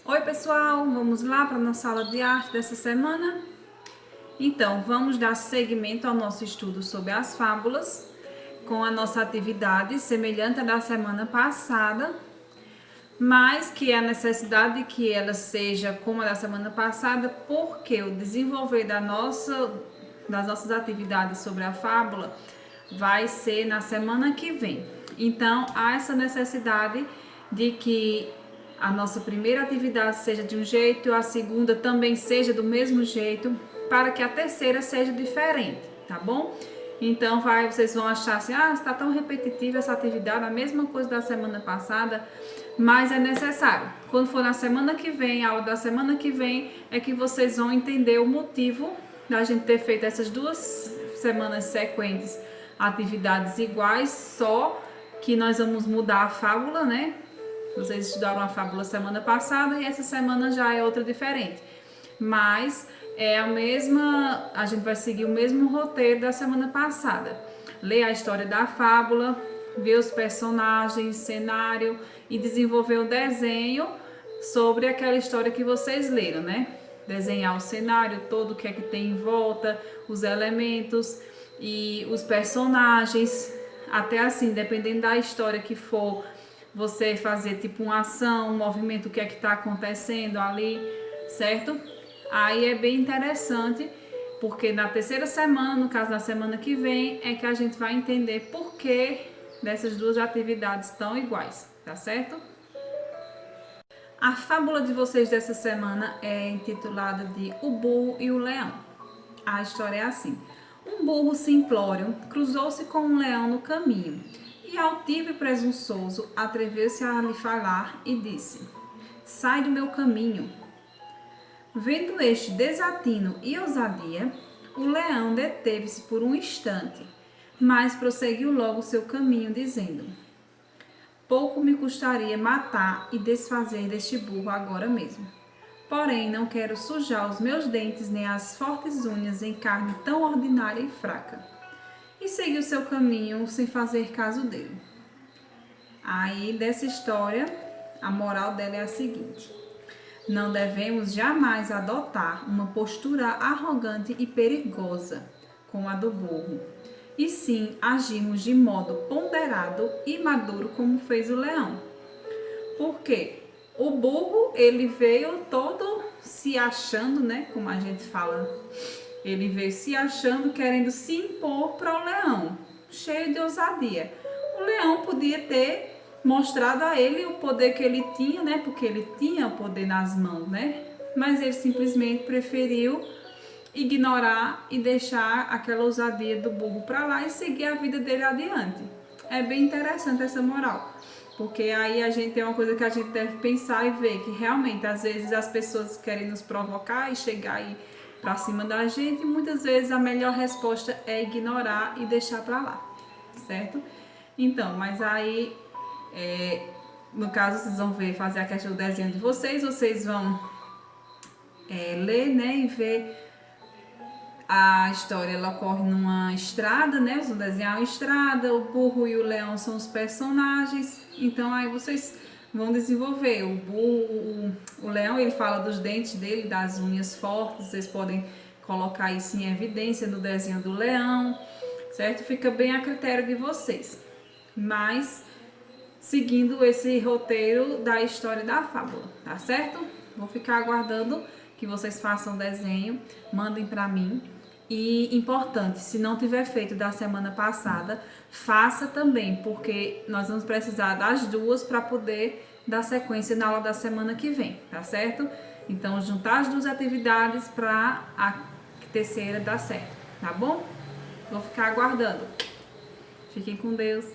Oi pessoal, vamos lá para a nossa aula de arte dessa semana? Então, vamos dar seguimento ao nosso estudo sobre as fábulas, com a nossa atividade semelhante à da semana passada, mas que é a necessidade de que ela seja como a da semana passada, porque o desenvolver das nossas atividades sobre a fábula vai ser na semana que vem. Então, há essa necessidade de que a nossa primeira atividade seja de um jeito, a segunda também seja do mesmo jeito, para que a terceira seja diferente, tá bom? Então vocês vão achar assim, está tão repetitiva essa atividade, a mesma coisa da semana passada, mas é necessário. Quando for na semana que vem, a aula da semana que vem, é que vocês vão entender o motivo da gente ter feito essas 2 semanas sequentes, atividades iguais, só que nós vamos mudar a fábula, né? Vocês estudaram a fábula semana passada e essa semana já é outra diferente. Mas é a mesma, a gente vai seguir o mesmo roteiro da semana passada. Ler a história da fábula, ver os personagens, cenário e desenvolver o desenho sobre aquela história que vocês leram, né? Desenhar o cenário todo, o que é que tem em volta, os elementos e os personagens, até assim, dependendo da história que for, você fazer tipo uma ação, um movimento, o que é que está acontecendo ali, certo? Aí é bem interessante, porque na terceira semana, no caso da semana que vem, é que a gente vai entender por que dessas 2 atividades tão iguais, tá certo? A fábula de vocês dessa semana é intitulada de O Burro e o Leão. A história é assim: um burro simplório cruzou-se com um leão no caminho e, altivo e presunçoso, atreveu-se a lhe falar e disse: sai do meu caminho. Vendo este desatino e ousadia, o leão deteve-se por um instante, mas prosseguiu logo seu caminho, dizendo: pouco me custaria matar e desfazer deste burro agora mesmo. Porém, não quero sujar os meus dentes nem as fortes unhas em carne tão ordinária e fraca. E seguiu seu caminho sem fazer caso dele. Aí, dessa história, a moral dela é a seguinte: não devemos jamais adotar uma postura arrogante e perigosa, como a do burro, e sim agirmos de modo ponderado e maduro, como fez o leão. Porque o burro, ele veio todo se achando, né? Como a gente fala, ele veio se achando, querendo se impor para o leão, cheio de ousadia. O leão podia ter mostrado a ele o poder que ele tinha, né? Porque ele tinha o poder nas mãos, né? Mas ele simplesmente preferiu ignorar e deixar aquela ousadia do burro para lá e seguir a vida dele adiante. É bem interessante essa moral, porque aí a gente tem uma coisa que a gente deve pensar e ver, que realmente às vezes as pessoas querem nos provocar e chegar aí para cima da gente, e muitas vezes a melhor resposta é ignorar e deixar para lá, certo? Então, mas aí no caso vocês vão ver, fazer a questão do desenho de vocês vão ler, né, e ver a história. Ela ocorre numa estrada, né? Vocês vão desenhar uma estrada, o burro e o leão são os personagens. Então aí vocês vão desenvolver. O burro, o leão, ele fala dos dentes dele, das unhas fortes. Vocês podem colocar isso em evidência no desenho do leão, certo? Fica bem a critério de vocês. Mas seguindo esse roteiro da história da fábula, tá certo? Vou ficar aguardando que vocês façam o desenho, mandem para mim. E importante, se não tiver feito da semana passada, faça também, porque nós vamos precisar das 2 para poder dar sequência na aula da semana que vem, tá certo? Então, juntar as 2 atividades para a terceira dar certo, tá bom? Vou ficar aguardando. Fiquem com Deus.